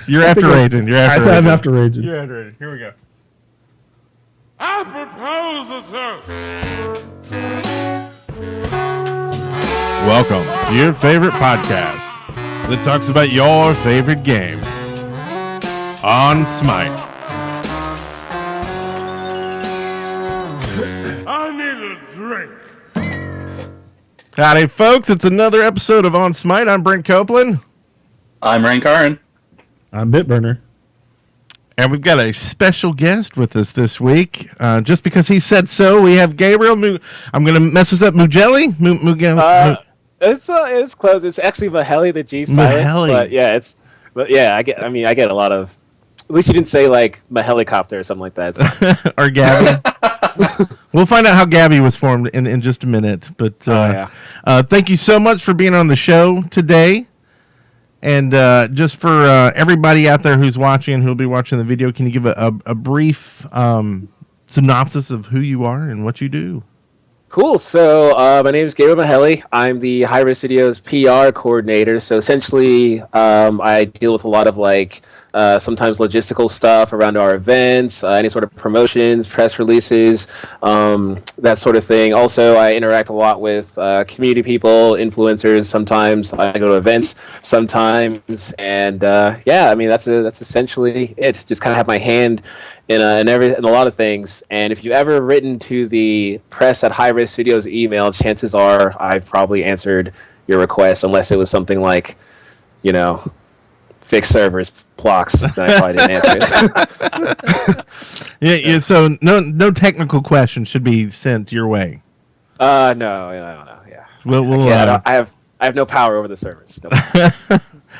You're after Raging. You're after I'm after Raging. You're after Raging. Here we go. I propose the Welcome to your favorite podcast that talks about your favorite game on Smite. I need a drink. Howdy, folks. It's another episode of On Smite. I'm Brent Copeland. I'm Rankarin. I'm Bitburner. And we've got a special guest with us this week. Just because he said so, we have Gabriel I'm going to mess this up. Mughelli? Mughelli? It's close. It's actually Mughelli, the G silent. Mughelli. But yeah, I get a lot of. At least you didn't say like Helicopter or something like that. Or Gabby. We'll find out how Gabby was formed in just a minute. But thank you so much for being on the show today. And just for everybody out there who's watching and who'll be watching the video, can you give a brief synopsis of who you are and what you do? Cool. So my name is Gabriel Mughelli. I'm the HiRez Studios PR coordinator. So essentially, I deal with a lot of sometimes logistical stuff around our events, any sort of promotions, press releases, that sort of thing. Also, I interact a lot with community people, influencers. Sometimes I go to events, sometimes, and that's essentially it. Just kind of have my hand in a lot of things. And if you've ever written to the press at HiRez Studios email, chances are I've probably answered your request, unless it was something like, fix servers, blocks, that I probably didn't answer. Yeah. So no technical questions should be sent your way. No. Yeah. I have no power over the servers. No.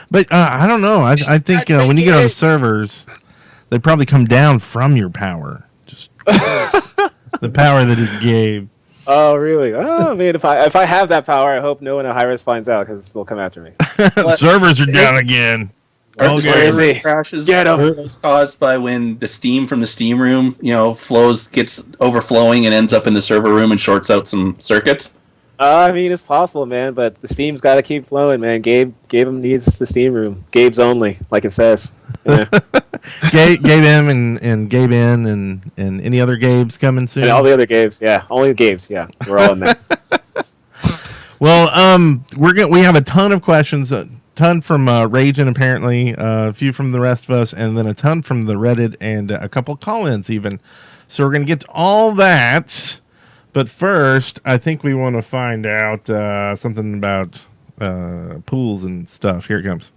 But I don't know. I think when you get on the servers, they probably come down from your power. Just the power that is Gabe. Oh, really? Oh, man, if I have that power, I hope no one at HiRez finds out, because they'll come after me. Servers are down again. Server crashes is caused by when the steam from the steam room, gets overflowing and ends up in the server room and shorts out some circuits. It's possible, man, but the steam's got to keep flowing, man. Gabe needs the steam room. Gabe's only, like it says. Yeah. Gabe M and Gabe N and any other Gabes coming soon. And all the other Gabes, yeah. Only the Gabes, yeah. We're all in there. Well, we have a ton of questions. A ton from Raging, apparently, a few from the rest of us, and then a ton from the Reddit, and a couple call-ins even. So we're going to get to all that. But first, I think we want to find out something about pools and stuff. Here it comes.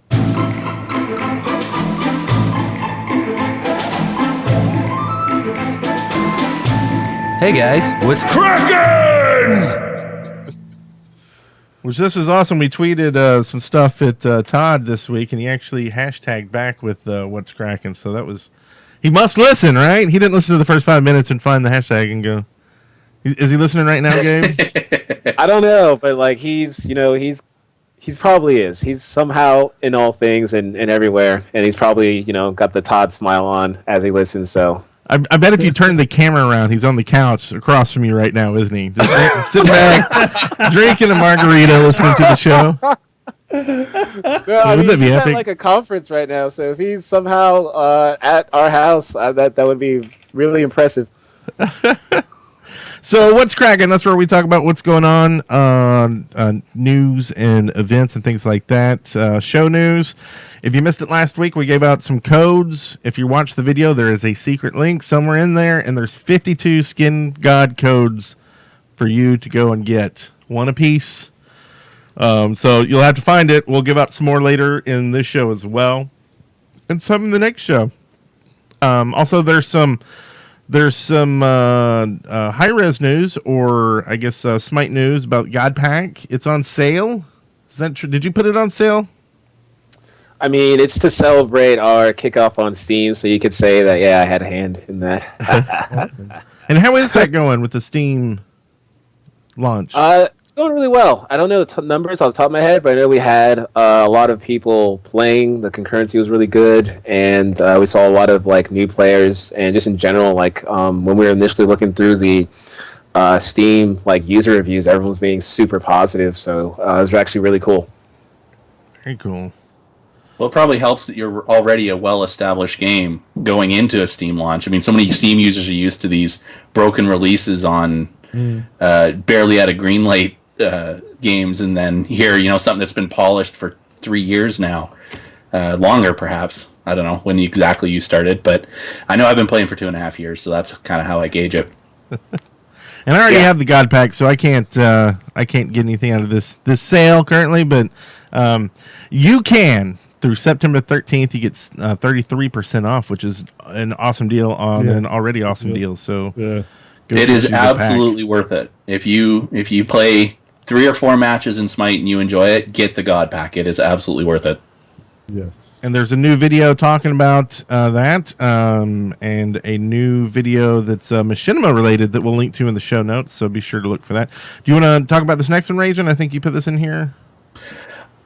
Hey guys, what's Kraken? Which this is awesome. We tweeted some stuff at Todd this week, and he actually hashtagged back with what's cracking. So that was, he must listen, right? He didn't listen to the first 5 minutes and find the hashtag and go. Is he listening right now, Gabe? I don't know, but he probably is. He's somehow in all things and everywhere, and he's probably got the Todd smile on as he listens. So I bet if you turn the camera around, he's on the couch across from you right now, isn't he? Just sitting back, drinking a margarita, listening to the show. No, he's at like a conference right now, so if he's somehow at our house, that would be really impressive. So what's cracking? That's where we talk about what's going on, news and events and things like that. Show news. If you missed it last week, we gave out some codes. If you watch the video, there is a secret link somewhere in there, and there's 52 Skin God codes for you to go and get. One apiece. So you'll have to find it. We'll give out some more later in this show as well, and some in the next show. Also, there's some HiRez news, or I guess Smite news about God Pack. It's on sale. Is that true? Did you put it on sale? It's to celebrate our kickoff on Steam, so you could say that, yeah, I had a hand in that. And how is that going with the Steam launch? It's going really well. I don't know the numbers off the top of my head, but I know we had a lot of people playing. The concurrency was really good, and we saw a lot of new players, and just in general, when we were initially looking through the Steam user reviews, everyone was being super positive. So it was actually really cool. Very cool. Well, it probably helps that you're already a well-established game going into a Steam launch. I mean, so many Steam users are used to these broken releases on barely out of green light games, and then here, something that's been polished for 3 years now, longer perhaps. I don't know when exactly you started, but I know I've been playing for 2.5 years, so that's kind of how I gauge it. And I already have the God Pack, so I can't get anything out of this sale currently, but you can. Through September 13th, you get 33% off, which is an awesome deal on an already awesome deal. So it is absolutely worth it. If you play 3 or 4 matches in Smite and you enjoy it, get the God Pack. It is absolutely worth it. Yes. And there's a new video talking about that, and a new video that's machinima related that we'll link to in the show notes. So be sure to look for that. Do you want to talk about this next one, Rajan? I think you put this in here.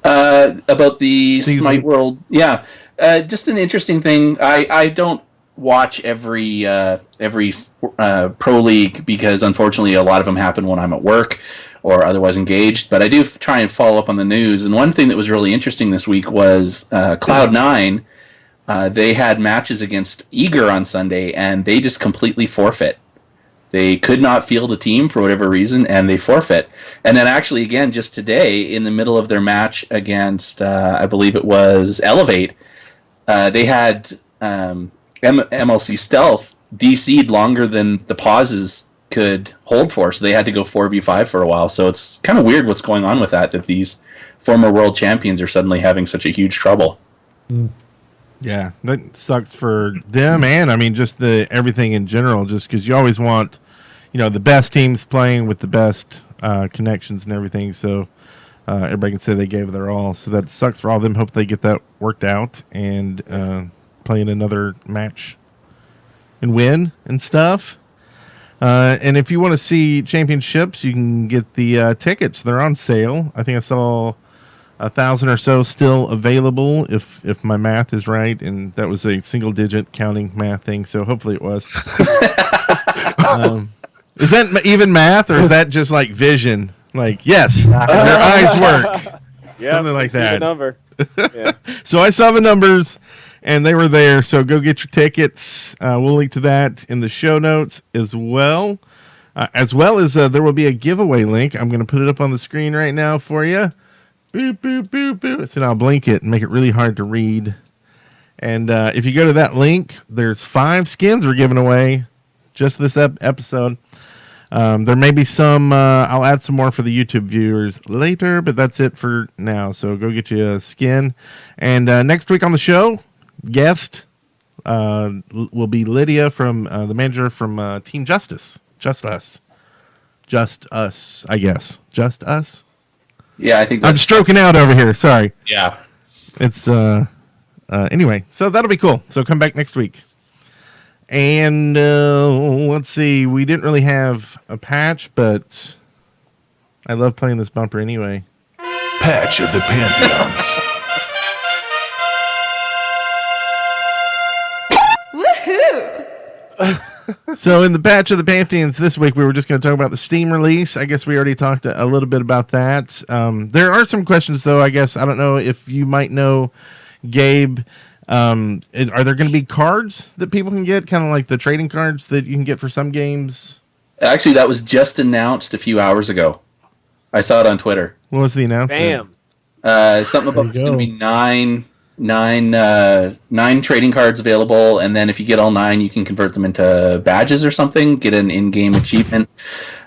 About the Season. Smite World, just an interesting thing. I don't watch every pro league because unfortunately a lot of them happen when I'm at work or otherwise engaged. But I do try and follow up on the news. And one thing that was really interesting this week was Cloud9. They had matches against Eager on Sunday, and they just completely forfeit. They could not field a team for whatever reason, and they forfeit. And then actually, again, just today, in the middle of their match against, I believe it was Elevate, they had MLC Stealth DC'd longer than the pauses could hold for, so they had to go 4v5 for a while. So it's kind of weird what's going on with that these former world champions are suddenly having such a huge trouble. Yeah, that sucks for them, and I mean just everything in general. Just because you always want, the best teams playing with the best connections and everything, so everybody can say they gave their all. So that sucks for all of them. Hope they get that worked out and play in another match and win and stuff. And if you want to see championships, you can get the tickets. They're on sale. I think I saw 1,000 or so still available, if my math is right, and that was a single-digit counting math thing. So hopefully it was. Is that even math, or is that just like vision? Like, yes, your eyes work. Yeah, something like that. The number. Yeah. So I saw the numbers, and they were there. So go get your tickets. We'll link to that in the show notes as well. As there will be a giveaway link. I'm going to put it up on the screen right now for you. Boop, boop, boop, boop. So now I'll blink it and make it really hard to read. And if you go to that link, there's 5 skins we're giving away just this episode. There may be some, I'll add some more for the YouTube viewers later, but that's it for now. So go get you a skin. And next week on the show, guest will be Lydia from the manager from Team Justice. Just Us, I guess. Just Us? Yeah, I think I'm stroking out over here. Sorry. Yeah. It's anyway, so that'll be cool. So come back next week. And let's see. We didn't really have a patch, but I love playing this bumper anyway. Patch of the Pantheons. Woohoo! So in the patch of the Pantheons this week, we were just going to talk about the Steam release. I guess we already talked a little bit about that. There are some questions, though, I guess. I don't know if you might know, Gabe. Are there going to be cards that people can get, kind of like the trading cards that you can get for some games? Actually, that was just announced a few hours ago. I saw it on Twitter. What was the announcement? Bam. Something about there's going to be nine trading cards available, and then if you get all 9, you can convert them into badges or something, get an in-game achievement.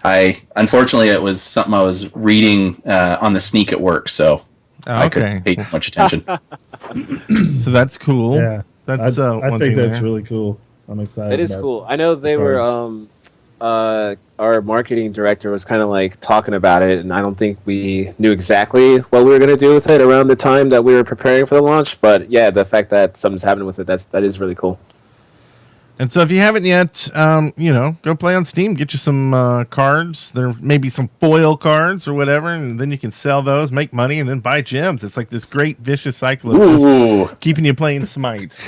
Unfortunately, it was something I was reading on the sneak at work, so I couldn't pay too much attention. So that's cool. Yeah, That's I one think thing that's there. really cool. I'm excited. It is about cool. I know they were. Our marketing director was kind of like talking about it, and I don't think we knew exactly what we were going to do with it around the time that we were preparing for the launch. But yeah, the fact that something's happening with it, that is really cool. And so if you haven't yet, go play on Steam. Get you some cards. There may be some foil cards or whatever, and then you can sell those, make money, and then buy gems. It's like this great vicious cycle of just keeping you playing Smite.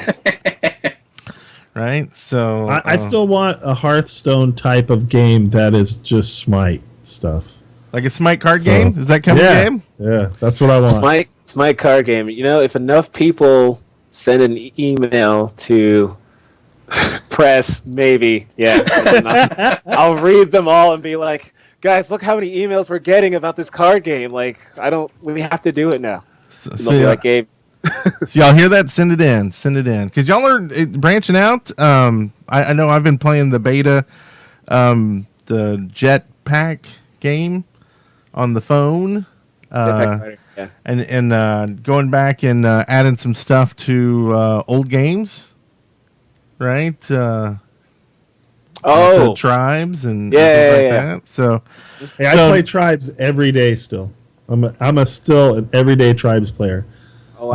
Right? So I still want a Hearthstone type of game that is just Smite stuff. like a Smite card game? Is that coming game? Yeah, that's what I want. Smite card game. You know, if enough people send an email to press, maybe, yeah. I'll read them all and be like, guys, look how many emails we're getting about this card game. Like, we have to do it now. And they'll be like, Gabe. So y'all hear that? Send it in. Because y'all are branching out. I know I've been playing the beta, the Jetpack game on the phone. Yeah. And going back and adding some stuff to old games, right? The tribes and things like that. So, hey, I play tribes every day still. I'm still an everyday tribes player. Oh, wow.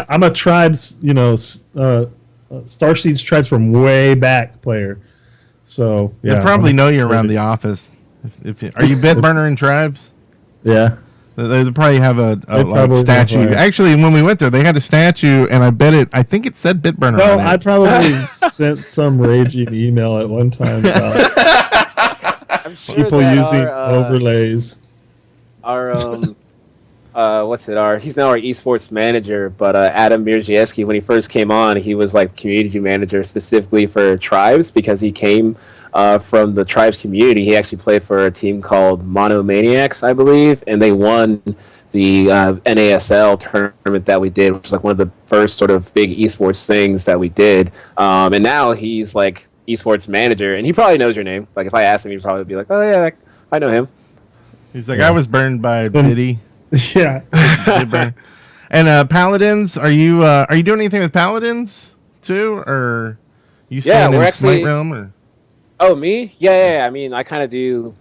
I'm a tribes, Starseeds tribes from way back player. So yeah, they probably know you around the office. Are you Bitburner in tribes? Yeah. They probably have a probably statue. have, Actually, when we went there, they had a statue, and I think it said Bitburner No, on it. I probably sent some raging email at one time about I'm sure people that using our, overlays. He's now our esports manager, but Adam Mierzejewski, when he first came on, he was like community manager specifically for tribes because he came from the tribes community. He actually played for a team called Monomaniacs, I believe, and they won the NASL tournament that we did, which was like one of the first sort of big esports things that we did. And now he's like esports manager, and he probably knows your name. Like if I asked him, he'd probably be like, "Oh yeah, I know him." He's like, I was burned by Biddy. Yeah. And Paladins, are you doing anything with Paladins too, or you staying in Smite realm? Or? Oh, me? Yeah. I mean, I kind of do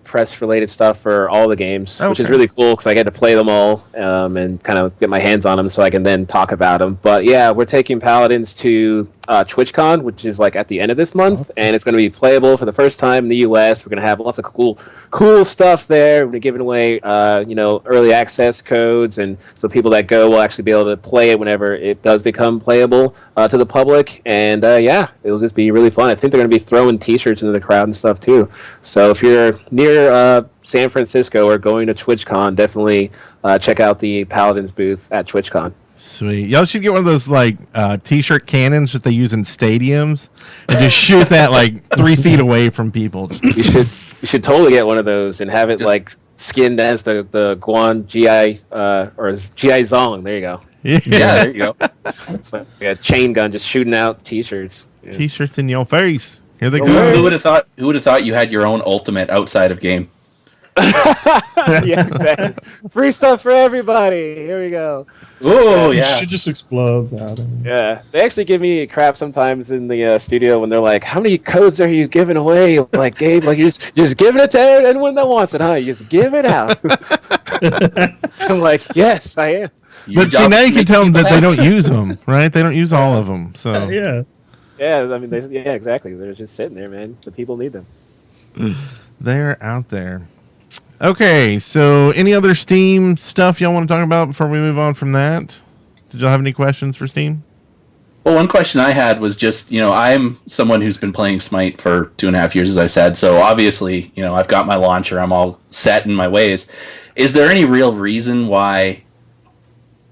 press-related stuff for all the games, which is really cool because I get to play them all and kind of get my hands on them so I can then talk about them. But yeah, we're taking Paladins to TwitchCon, which is like at the end of this month, and it's going to be playable for the first time in the US. We're going to have lots of cool stuff there. We're giving away, early access codes, and so people that go will actually be able to play it whenever it does become playable to the public. And it'll just be really fun. I think they're going to be throwing T-shirts into the crowd and stuff too. So if you're near San Francisco or going to TwitchCon, definitely check out the Paladins booth at TwitchCon. Sweet. Y'all should get one of those like T-shirt cannons that they use in stadiums and just shoot that like 3 feet away from people. You should totally get one of those and have it like skinned as the Guan GI or GI Zong. There you go. Yeah, there you go. It's like a chain gun just shooting out T-shirts. Yeah. T-shirts in your face. Here they go. Who would have thought you had your own ultimate outside of game? Yeah, exactly. Free stuff for everybody. Here we go. Oh yeah. Shit just explodes out. Yeah, they actually give me crap sometimes in the studio when they're like, "How many codes are you giving away?" Like, Gabe, like you're just giving it to anyone that wants it, huh? You just give it out. I'm like, yes, I am. But see, now you can tell them that they don't use them, right? They don't use all of them. So yeah. Yeah, I mean, exactly. They're just sitting there, man. The people need them. They're out there. Okay, so any other Steam stuff y'all want to talk about before we move on from that? Did y'all have any questions for Steam? Well, one question I had was just, I'm someone who's been playing Smite for 2.5 years, as I said. So obviously, I've got my launcher. I'm all set in my ways. Is there any real reason why?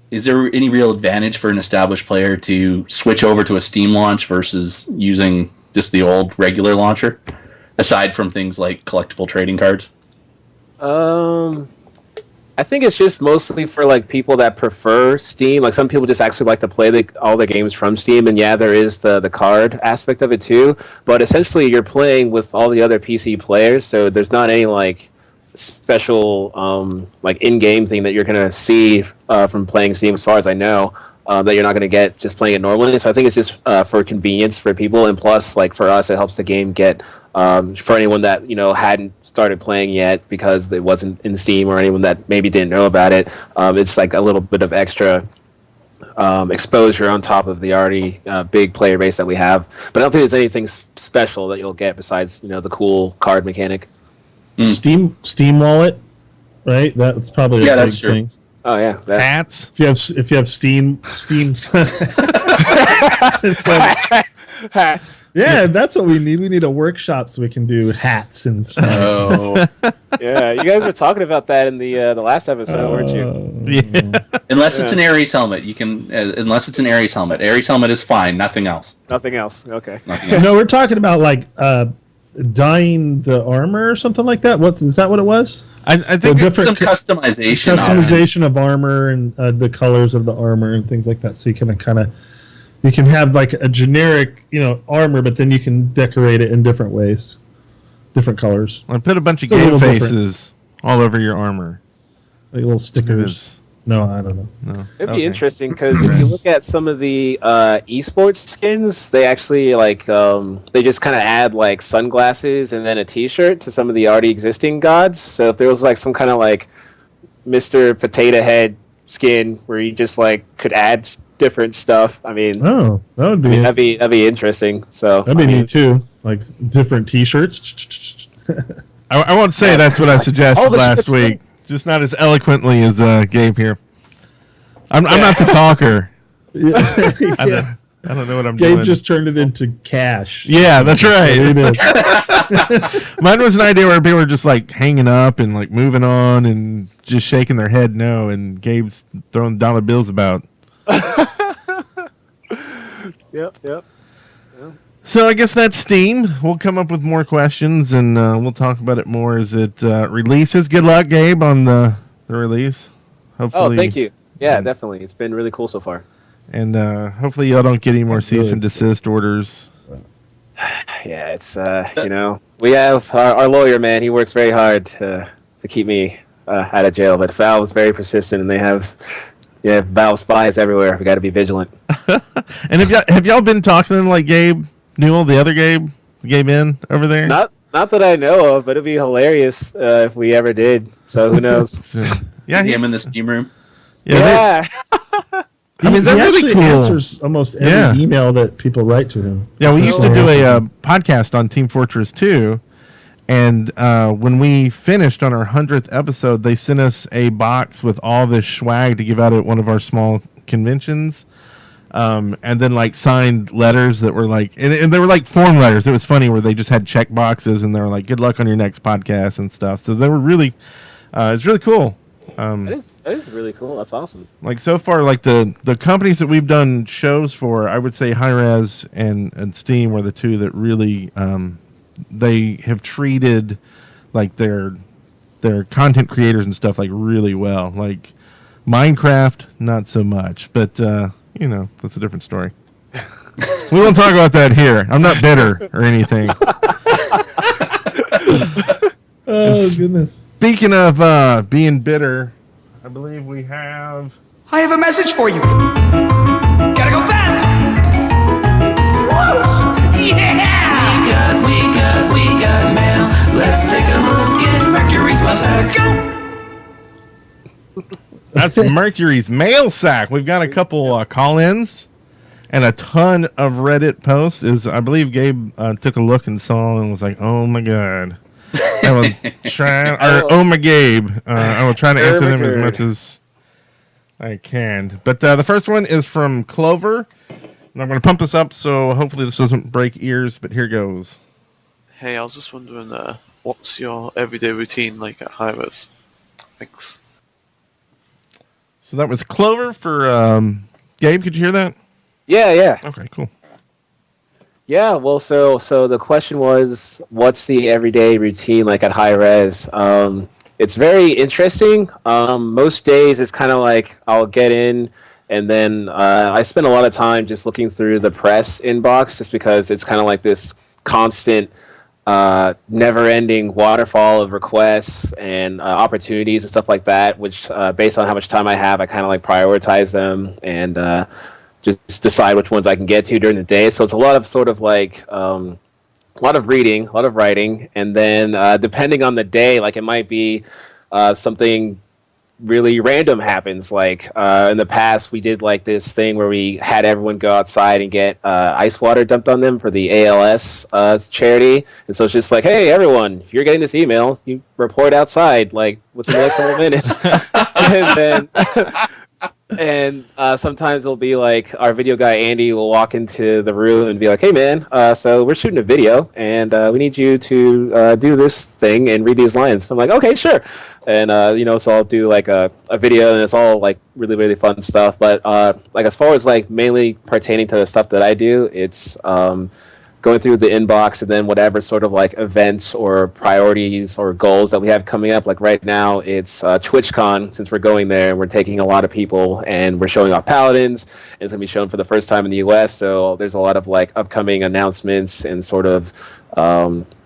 Is there any real advantage for an established player to switch over to a Steam launch versus using just the old regular launcher, aside from things like collectible trading cards? I think it's just mostly for like people that prefer Steam. Like some people just actually like to play all the games from Steam, and yeah, there is the card aspect of it too. But essentially, you're playing with all the other PC players, so there's not any like special like in-game thing that you're gonna see from playing Steam, as far as I know, that you're not gonna get just playing it normally. So I think it's just for convenience for people, and plus, like for us, it helps the game get for anyone that hadn't started playing yet because it wasn't in Steam, or anyone that maybe didn't know about it. It's like a little bit of extra exposure on top of the already big player base that we have. But I don't think there's anything special that you'll get besides the cool card mechanic. Steam Wallet, right? That's probably a big thing. Oh yeah, hats. If you have Steam. Yeah, that's what we need. We need a workshop so we can do hats and stuff. Oh. Yeah, you guys were talking about that in the last episode, weren't you? Yeah. Unless it's an Ares helmet, you can. Unless it's an Ares helmet. Ares helmet is fine. Nothing else. Nothing else. Okay. Nothing else. No, we're talking about like dyeing the armor or something like that. Is that what it was? I think Well, Some customization. Customization of armor and the colors of the armor and things like that. So you can you can have like a generic, armor, but then you can decorate it in different ways, different colors, I put a bunch of It's a game little faces all over your armor. like little It stickers. is. No, I don't know. No. It'd Okay. be interesting because if you look at some of the esports skins, they actually they just kind of add like sunglasses and then a T-shirt to some of the already existing gods. So if there was like some kind of like Mr. Potato Head skin where you just like could add different stuff, I mean, Oh, that would be that'd be interesting. So that'd be neat too. Like different T-shirts. I won't say that's what I suggested All the last shit's week. Just not as eloquently as Gabe here. I'm not the talker. I don't know what I'm Gabe doing. just turned it into cash. Yeah, that's right. There it is. Mine was an idea where people were just like hanging up and like moving on and just shaking their head no, and Gabe's throwing dollar bills about. Yep. So I guess that's Steam. We'll come up with more questions and we'll talk about it more as it releases. Good luck, Gabe, on the release. Hopefully. Oh, thank you. Yeah, definitely. It's been really cool so far. And hopefully y'all don't get any more cease and desist orders. Yeah, it's we have our lawyer, man. He works very hard to keep me out of jail. But Valve's very persistent, and they have Valve spies everywhere. We got to be vigilant. And have y'all been talking to them like Gabe Newell, the other Gabe in over there? Not that I know of, but it'd be hilarious if we ever did. So who knows? So, yeah, Him in the steam room. Yeah. I mean, they're he really actually cool. answers almost every email that people write to him. Yeah, we used to So do a awesome. podcast on Team Fortress 2, and when we finished on our 100th episode, they sent us a box with all this swag to give out at one of our small conventions, and then like signed letters that were like, and they were like form letters. It was funny where they just had check boxes, and they were like, "Good luck on your next podcast" and stuff. So they were really, it's really cool. That is really cool. That's awesome. Like so far, like the companies that we've done shows for, I would say HiRez and Steam were the two that really they have treated like their content creators and stuff like really well. Like Minecraft, not so much, but that's a different story. We won't talk about that here. I'm not bitter or anything. Oh goodness! Speaking of being bitter, I believe we have. I have a message for you. Gotta go fast. Close. Yeah. We got mail. Let's take a look at Mercury's mustache. Let's go. That's Mercury's mail sack. We've got a couple call-ins and a ton of Reddit posts. I believe Gabe took a look and saw and was like, "Oh my god." I will try, or oh my Gabe. I will try to answer them as much as I can. But the first one is from Clover, and I'm going to pump this up, so hopefully this doesn't break ears. But here goes. Hey, I was just wondering, what's your everyday routine like at HiRez? Thanks. So that was Clover for Gabe. Could you hear that? Yeah. Okay, cool. Yeah, well, so the question was, what's the everyday routine like at HiRez? It's very interesting. Most days it's kind of like I'll get in, and then I spend a lot of time just looking through the press inbox, just because it's kind of like this constant, never-ending waterfall of requests and opportunities and stuff like that. Which, based on how much time I have, I kind of like prioritize them and. Just decide which ones I can get to during the day. So it's a lot of sort of like a lot of reading, a lot of writing, and then depending on the day, like it might be something really random happens. Like in the past, we did like this thing where we had everyone go outside and get ice water dumped on them for the ALS charity. And so it's just like, hey, everyone, you're getting this email. You report outside like within the next couple of minutes, and then. And sometimes it'll be like our video guy Andy will walk into the room and be like, "Hey man, so we're shooting a video and we need you to do this thing and read these lines." I'm like, "Okay, sure." And so I'll do like a video and it's all like really really fun stuff. But like as far as like mainly pertaining to the stuff that I do, it's going through the inbox and then whatever sort of like events or priorities or goals that we have coming up. Like right now, it's TwitchCon. Since we're going there, we're taking a lot of people and we're showing off Paladins. And it's going to be shown for the first time in the U.S. So there's a lot of like upcoming announcements and sort of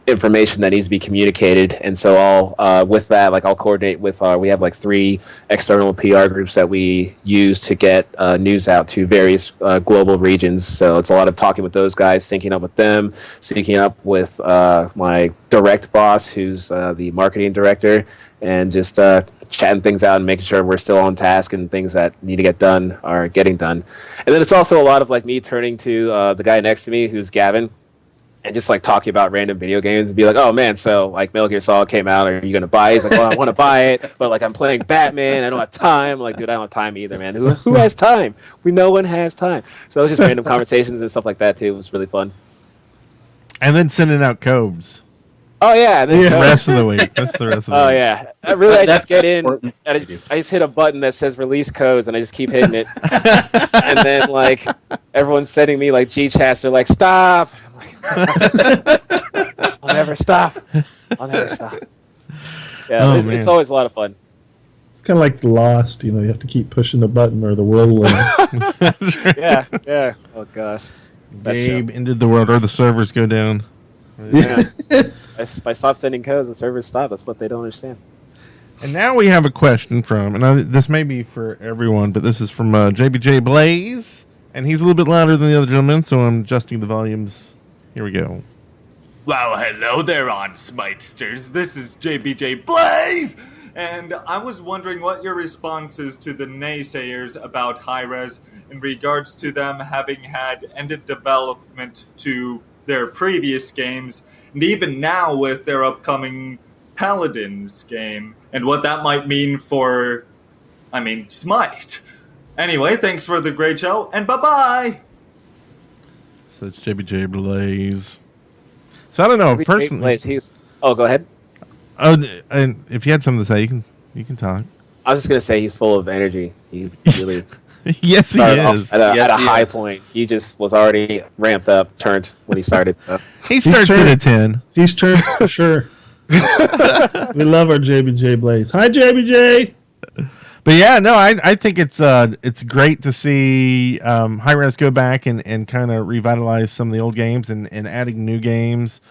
information that needs to be communicated. And so I'll with that, like I'll coordinate with we have like 3 external PR groups that we use to get news out to various global regions. So it's a lot of talking with those guys, syncing up with them, syncing up with my direct boss, who's the marketing director, and just chatting things out and making sure we're still on task and things that need to get done are getting done. And then it's also a lot of like me turning to the guy next to me, who's Gavin, and just like talking about random video games and be like, "Oh man, so like Metal Gear Solid came out, are you gonna buy it?" He's like, "Well, I want to buy it, but like I'm playing Batman, I don't have time." I'm like, "Dude, I don't have time either, man. Who has time? No one has time." So it was just random conversations and stuff like that too. It was really fun. And then sending out codes. Oh yeah, The rest of the week. That's the rest of the Oh week. yeah, I just get in. important. And I just hit a button that says release codes, and I just keep hitting it. And then like everyone's sending me like G chats. They're like, "Stop!" I'm like, I'll never stop. I'll never stop. Yeah, it's always a lot of fun. It's kind of like Lost. You have to keep pushing the button or the world will end. Yeah, yeah. Oh gosh. Gabe ended the world, or the servers go down. Yeah. If I stop sending codes, the servers stop. That's what they don't understand. And now we have a question from, and this may be for everyone, but this is from JBJ Blaze, and he's a little bit louder than the other gentleman, so I'm adjusting the volumes. Here we go. Well, hello there on Smitesters. This is JBJ Blaze, and I was wondering what your response is to the naysayers about HiRez in regards to them having had ended development to their previous games, and even now with their upcoming Paladins game, and what that might mean for, Smite. Anyway, thanks for the great show, and bye-bye! So it's JBJ Blaze. So I don't know, personally. Oh, go ahead. Oh, and if you had something to say, you can talk. I was just gonna say he's full of energy. He's really yes, he is. At a high point. He just was already ramped up, turned when he started. So. He starts at a 10. He's turned for sure. We love our JBJ Blaze. Hi, JBJ. But yeah, no, I think it's great to see HiRez go back and kind of revitalize some of the old games and adding new games.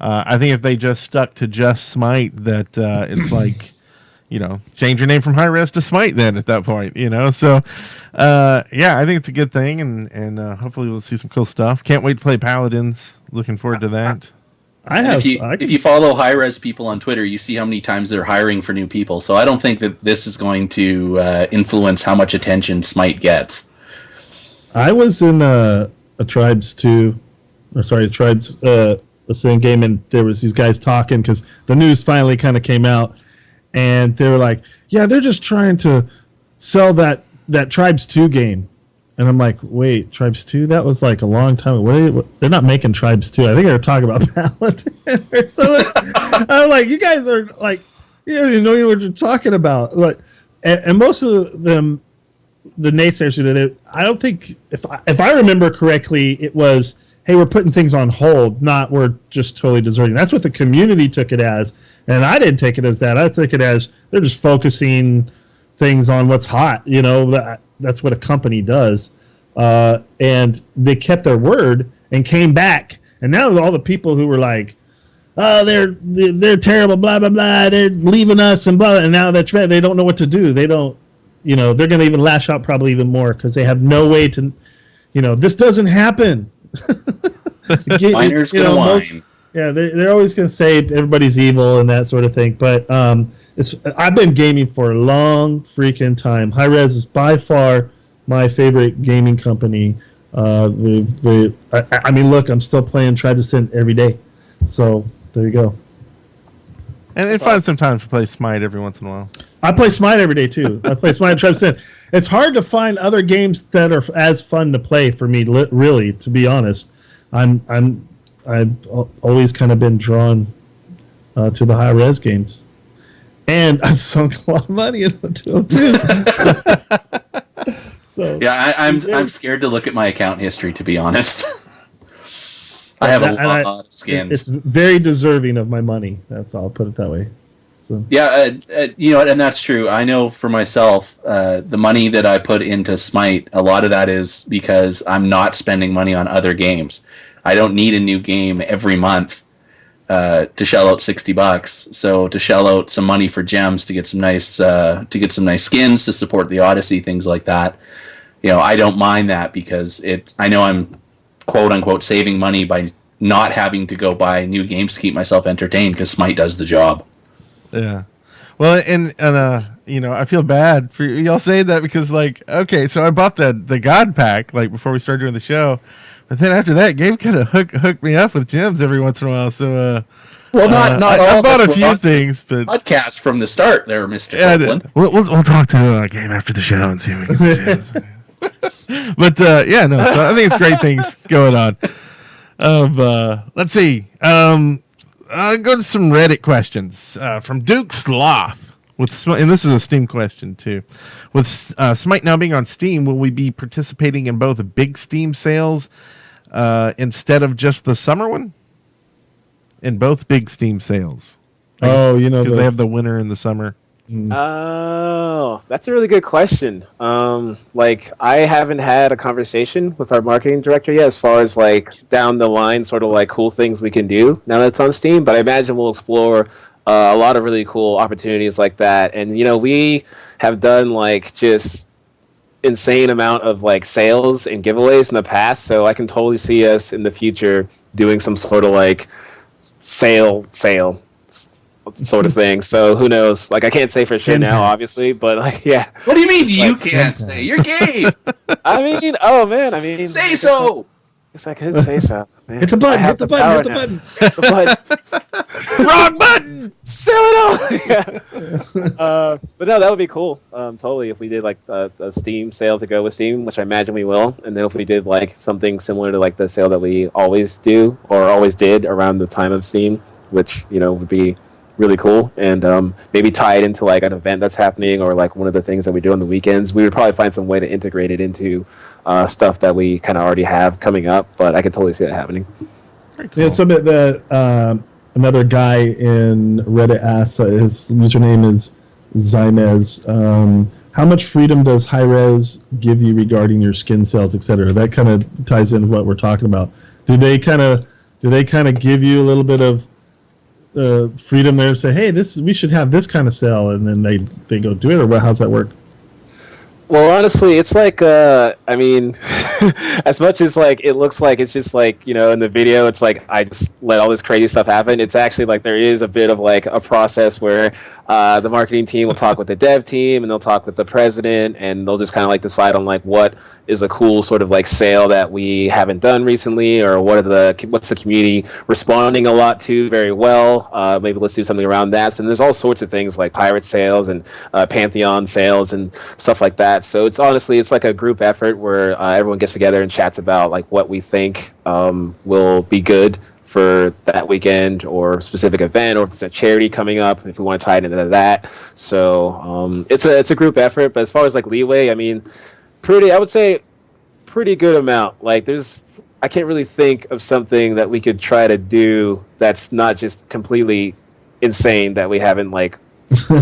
I think if they just stuck to just Smite, that it's like, change your name from HiRez to Smite then at that point, So, yeah, I think it's a good thing, and hopefully we'll see some cool stuff. Can't wait to play Paladins. Looking forward to that. If you follow HiRez people on Twitter, you see how many times they're hiring for new people. So I don't think that this is going to influence how much attention Smite gets. I was in a Tribes the same game, and there was these guys talking because the news finally kind of came out, and they were like, "Yeah, they're just trying to sell that Tribes 2 game." And I'm like, wait, Tribes 2? That was like a long time ago. They're not making Tribes 2. I think they're talking about Paladin or something. I'm like, you guys are like, you know what you're talking about. Like, and most of them, the naysayers, I don't think, if I remember correctly, it was, hey, we're putting things on hold, not we're just totally deserting. That's what the community took it as. And I didn't take it as that. I took it as they're just focusing things on what's hot, that's what a company does. And they kept their word and came back. And now all the people who were like, oh, they're terrible, blah, blah, blah, they're leaving us and blah, and now they don't know what to do. They don't, they're going to even lash out probably even more because they have no way to, this doesn't happen. Miners gonna whine. Yeah, they're always going to say everybody's evil and that sort of thing. But I've been gaming for a long freaking time. HiRez is by far my favorite gaming company. Look, I'm still playing Tribe Descent every day. So there you go. And find some time to play Smite every once in a while. I play Smite every day too. I play Smite. It's hard to find other games that are as fun to play for me. Really, to be honest, I've always kind of been drawn to the HiRez games, and I've sunk a lot of money into them too. So yeah, I'm scared to look at my account history, to be honest. I have a lot of skins. It's very deserving of my money. That's all. I'll put it that way. So. Yeah, you know, and that's true. I know for myself, the money that I put into Smite, a lot of that is because I'm not spending money on other games. I don't need a new game every month to shell out $60. So to shell out some money for gems to get some nice skins to support the Odyssey, things like that. You know, I don't mind that because I know I'm quote unquote saving money by not having to go buy new games to keep myself entertained because Smite does the job. Yeah. Well, and you know, I feel bad for y'all saying that because, like, okay, so I bought the God Pack, like, before we started doing the show. But then after that, Gabe kind of hooked me up with gems every once in a while. So, well, not I bought a few things, but podcast from the start there, Mr. Yeah, Copeland. we'll talk to Gabe after the show and see if we can get gems. But yeah, no. So I think it's great things going on. Let's see. I'll go to some Reddit questions from Duke Sloth. And this is a Steam question too. With Smite now being on Steam, will we be participating in both big Steam sales instead of just the summer one? In both big Steam sales. Oh, you know, because they have the winter and the summer. Oh, that's a really good question. Like, I haven't had a conversation with our marketing director yet as far as, like, down the line sort of, like, cool things we can do now that it's on Steam, but I imagine we'll explore a lot of really cool opportunities like that. And, you know, we have done, like, just insane amount of, like, sales and giveaways in the past, so I can totally see us in the future doing some sort of, like, sale sort of thing. So who knows? Like, I can't say for sure now, obviously, but, like, yeah. What do you mean you can't say? You're Gabe. I mean, oh man, I mean, say so. Yes, I could say so. Man. Hit the button. Hit the button. Hit the button. Wrong button. Sell it all. But no, that would be cool. Totally, if we did like a Steam sale to go with Steam, which I imagine we will, and then if we did like something similar to like the sale that we always do or always did around the time of Steam, which, you know, would be really cool, and maybe tie it into like an event that's happening or like one of the things that we do on the weekends. We would probably find some way to integrate it into stuff that we kind of already have coming up, but I could totally see that happening. Cool. Yeah, so that another guy in Reddit asks, his username is Zymez. How much freedom does HiRez give you regarding your skin sales, etc.? That kind of ties into what we're talking about. Do they kind of give you a little bit of freedom there to say, hey, we should have this kind of sale, and then they go do it, or how's that work? Well, honestly, it's like, I mean, as much as like it looks like it's just like, you know, in the video, it's like I just let all this crazy stuff happen. It's actually like there is a bit of like a process where the marketing team will talk with the dev team, and they'll talk with the president, and they'll just kind of like decide on like what is a cool sort of like sale that we haven't done recently, or what's the community responding a lot to very well. Maybe let's do something around that. And there's all sorts of things like pirate sales and Pantheon sales and stuff like that. So it's like a group effort where everyone gets together and chats about like what we think will be good for that weekend or specific event, or if there's a charity coming up, if we want to tie it into that. So it's a group effort. But as far as like leeway, I mean, I would say pretty good amount. Like I can't really think of something that we could try to do that's not just completely insane that we haven't like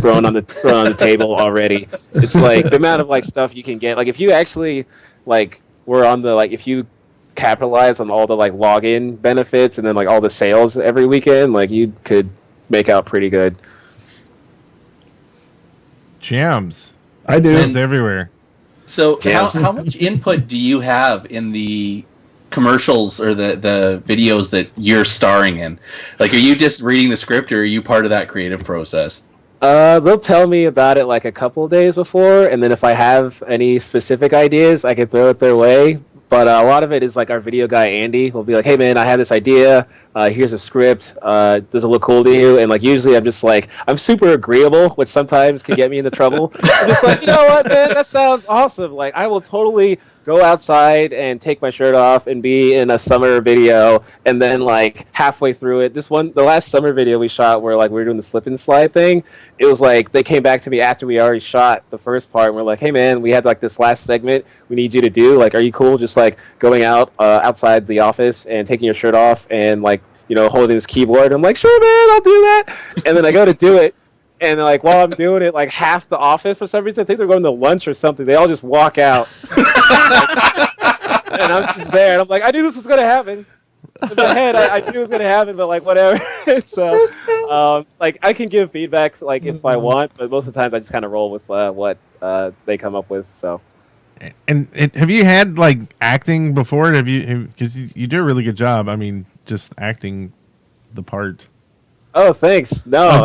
thrown on the table already. It's like the amount of like stuff you can get. Like if you actually like were on the like if you capitalize on all the like login benefits and then like all the sales every weekend, like you could make out pretty good. Jams. I do. Jams everywhere. So how much input do you have in the commercials or the videos that you're starring in? Like, are you just reading the script, or are you part of that creative process? They'll tell me about it like a couple of days before, and then if I have any specific ideas, I can throw it their way. But a lot of it is like our video guy Andy will be like, "Hey man, I had this idea. Here's a script. Does it look cool to you?" And like usually I'm just like I'm super agreeable, which sometimes can get me into trouble. I'm just like, you know what, man, that sounds awesome. Like I will totally go outside and take my shirt off and be in a summer video, and then like halfway through it, the last summer video we shot where like we were doing the slip and slide thing, it was like they came back to me after we already shot the first part and we're like, hey man, we had like this last segment we need you to do, like are you cool just like going out outside the office and taking your shirt off and like, you know, holding this keyboard? I'm like, sure man, I'll do that. And then I go to do it, and like while I'm doing it, like half the office for some reason, I think they're going to lunch or something, they all just walk out. And I'm just there, and I'm like, I knew this was going to happen. In my head, I knew it was going to happen, but like whatever. So, like I can give feedback like if I want, but most of the time I just kind of roll with what they come up with. So. And have you had like acting before? Have you? Because you do a really good job. I mean, just acting the part. Oh, thanks. No,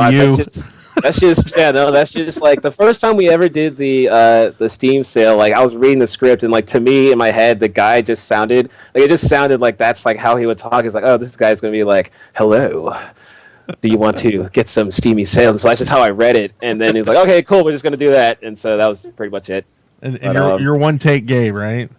that's just that's just like the first time we ever did the Steam sale. Like I was reading the script, and like to me in my head, the guy just sounded like that's like how he would talk. It's like, oh, this guy's gonna be like, hello, do you want to get some steamy sales? And so that's just how I read it. And then he's like, okay, cool, we're just gonna do that. And so that was pretty much it. And you're one take Gabe, right?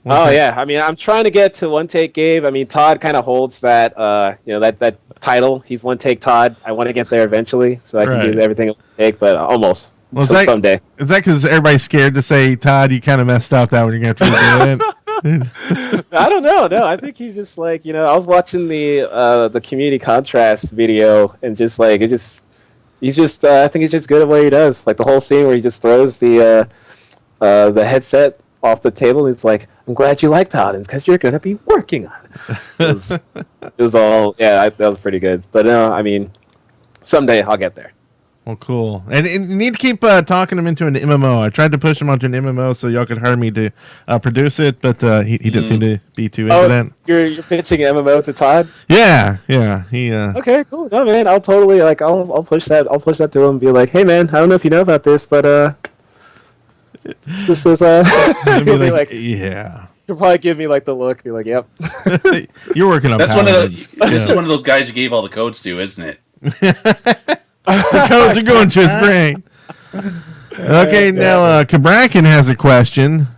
Yeah, I mean, I'm trying to get to one take Gabe. I mean, Todd kind of holds that, that title. He's one take Todd. I want to get there eventually, so I can do everything in one take, but almost. Well, someday. Is that because everybody's scared to say, Todd, you kind of messed up that one? You're going to have to redo it? I don't know. No, I think he's just like, I was watching the community contrast video, and just like, he's just, I think he's just good at what he does. Like the whole scene where he just throws the headset off the table, and it's like, I'm glad you like Paladins because you're going to be working on it. It was all, that was pretty good. But I mean, someday I'll get there. Well, cool. And you need to keep talking him into an MMO. I tried to push him onto an MMO so y'all could hire me to produce it, but he didn't seem to be too into that. You're pitching MMO to Todd? Yeah. He. Okay, cool. No, man, I'll totally I'll push that. I'll push that to him and be like, hey, man, I don't know if you know about this, but this is he'll be like, yeah. He'll probably give me like the look. Be like, yep. You're working on. That's Paladins. This is one of those guys you gave all the codes to, isn't it? The codes are going to his brain. Okay, now Kabrakin has a question.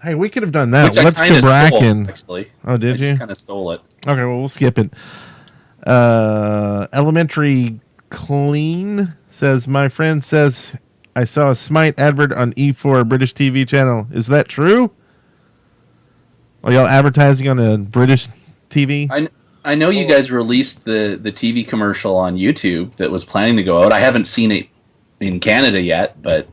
Hey, we could have done that. What's Kabrakin? Actually, oh, did you? I just kind of stole it. Okay, well, we'll skip it. Elementary Clean says, my friend says, I saw a Smite advert on E4, a British TV channel. Is that true? Are y'all advertising on a British TV? I know you guys released the TV commercial on YouTube that was planning to go out. I haven't seen it in Canada yet, but...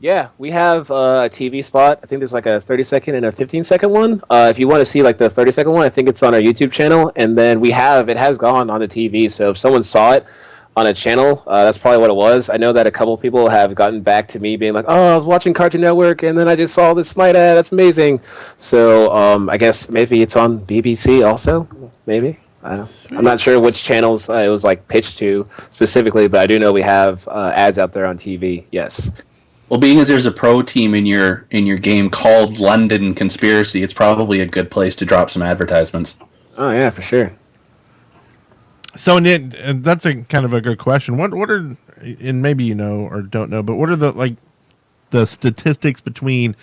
Yeah, we have a TV spot. I think there's like a 30-second and a 15-second one. If you want to see like the 30-second one, I think it's on our YouTube channel. And then it has gone on the TV. So if someone saw it on a channel, that's probably what it was. I know that a couple people have gotten back to me being like, oh, I was watching Cartoon Network and then I just saw this Smite ad. That's amazing. So I guess maybe it's on BBC also. Maybe. I don't know. I'm not sure which channels it was like pitched to specifically, but I do know we have ads out there on TV. Yes. Well, being as there's a pro team in your game called London Conspiracy, it's probably a good place to drop some advertisements. Oh yeah, for sure. So that's a kind of a good question. What are, and maybe you know or don't know, but what are the statistics between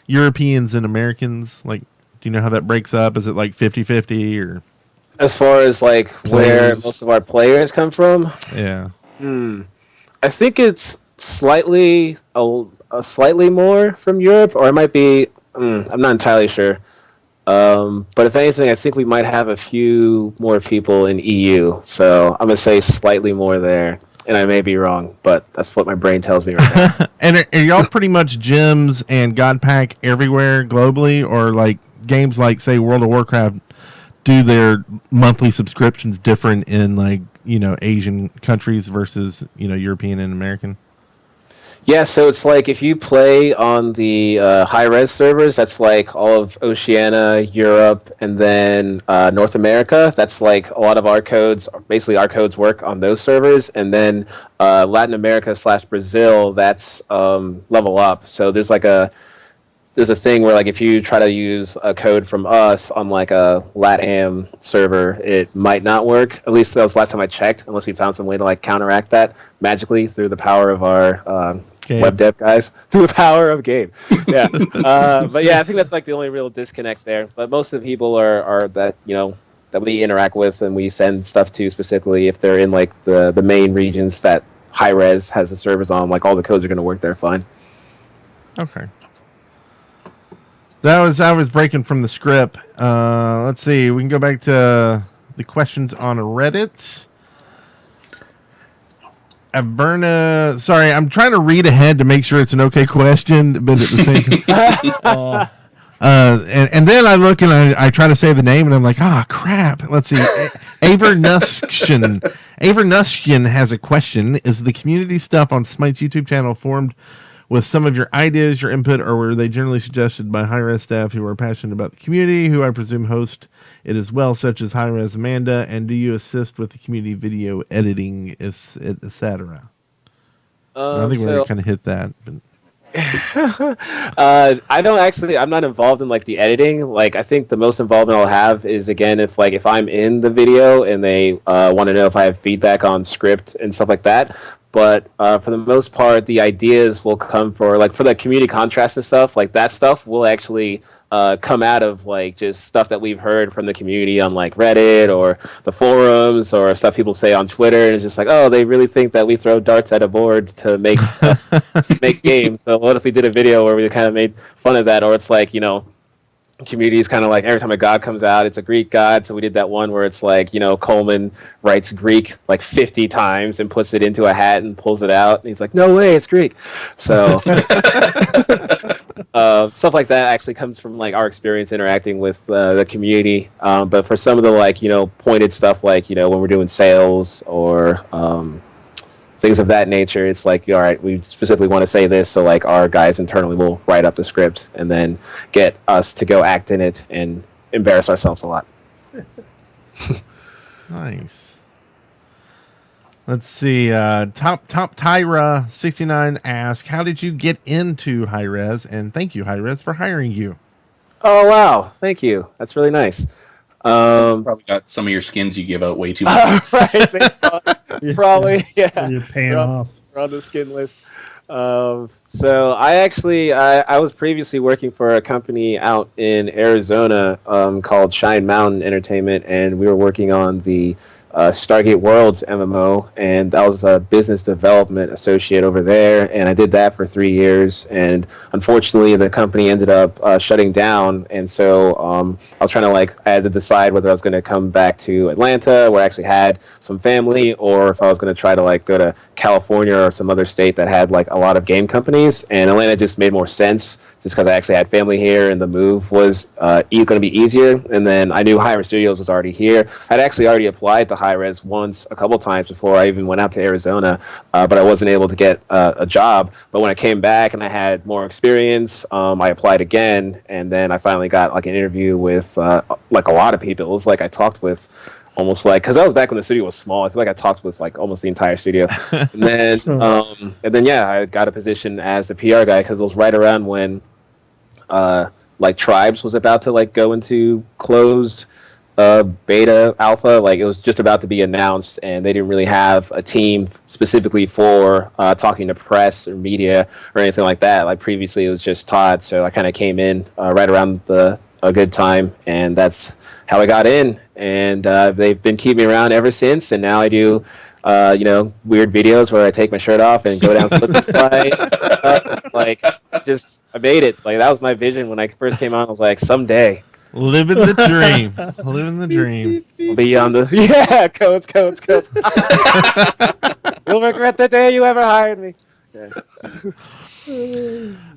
Europeans and Americans? Like, do you know how that breaks up? Is it like 50-50 or? As far as like where most of our players come from? Yeah. I think it's slightly more from Europe, or it might be. I'm not entirely sure. But if anything, I think we might have a few more people in EU. So I'm gonna say slightly more there, and I may be wrong, but that's what my brain tells me right now. And are y'all pretty much gyms and God Pack everywhere globally, or like games like say World of Warcraft do their monthly subscriptions different in like Asian countries versus European and American? Yeah, so it's like if you play on the HiRez servers, that's like all of Oceania, Europe, and then North America. That's like a lot of our codes, basically our codes work on those servers. And then Latin America / Brazil, that's level up. So there's like there's a thing where like if you try to use a code from us on like a LATAM server, it might not work. At least that was the last time I checked, unless we found some way to like counteract that magically through the power of our web dev guys. Through the power of Gabe. Yeah. But yeah, I think that's like the only real disconnect there. But most of the people are that, you know, that we interact with and we send stuff to specifically if they're in like the main regions that HiRez has the servers on, like all the codes are going to work there fine. Okay. I was breaking from the script. Let's see. We can go back to the questions on Reddit. Averna, sorry, I'm trying to read ahead to make sure it's an okay question, but at the same time, and then I look and I try to say the name, and I'm like, crap. Let's see. Avernuskian has a question: is the community stuff on Smite's YouTube channel formed with some of your ideas, your input, or were they generally suggested by HiRez staff who are passionate about the community, who I presume host it as well, such as HiRez Amanda? And do you assist with the community video editing, etc.? I think we already kind of hit that. But. I don't actually. I'm not involved in like the editing. Like I think the most involvement I'll have is again if I'm in the video and they want to know if I have feedback on script and stuff like that. But for the most part, the ideas will come for the community contrast and stuff. Like that stuff will actually come out of like just stuff that we've heard from the community on like Reddit or the forums or stuff people say on Twitter. And it's just like, oh, they really think that we throw darts at a board to make make games. So what if we did a video where we kind of made fun of that? Or it's like, you know, community is kind of like every time a god comes out, it's a Greek god. So we did that one where it's like, you know, Coleman writes Greek like 50 times and puts it into a hat and pulls it out. And he's like, no way, it's Greek. So stuff like that actually comes from like our experience interacting with the community. But for some of the like, you know, pointed stuff like, you know, when we're doing sales or things of that nature, it's like, all right, we specifically want to say this, so like our guys internally will write up the script and then get us to go act in it and embarrass ourselves a lot. Nice. Let's see. Top Tyra 69 asks, how did you get into HiRez? And thank you, HiRez, for hiring you. Oh wow, thank you. That's really nice. Probably got some of your skins you give out way too much. Right, probably, yeah. You're paying off. We're on the skin list. So I was previously working for a company out in Arizona called Shine Mountain Entertainment, and we were working on the Stargate Worlds MMO, and I was a business development associate over there, and I did that for 3 years, and unfortunately the company ended up shutting down, and so I was trying to I had to decide whether I was going to come back to Atlanta, where I actually had some family, or if I was going to try to go to California or some other state that had a lot of game companies, and Atlanta just made more sense, just because I actually had family here, and the move was going to be easier. And then I knew HiRez Studios was already here. I'd actually already applied to HiRez once, a couple times before I even went out to Arizona, but I wasn't able to get a job. But when I came back and I had more experience, I applied again, and then I finally got an interview with a lot of people. It was I talked with almost because I was back when the studio was small. I feel like I talked with almost the entire studio. And then yeah, I got a position as the PR guy because it was right around when Tribes was about to go into closed beta alpha. It was just about to be announced, and they didn't really have a team specifically for talking to press or media or anything like that. Previously it was just Todd, so I kind of came in right around a good time, and that's how I got in. And they've been keeping me around ever since, and now I do weird videos where I take my shirt off and go down slippery slides. I made it. That was my vision when I first came on. I was like, someday. Living the dream. Living the dream. I'll be on the... Yeah, codes. You'll regret the day you ever hired me. Yeah.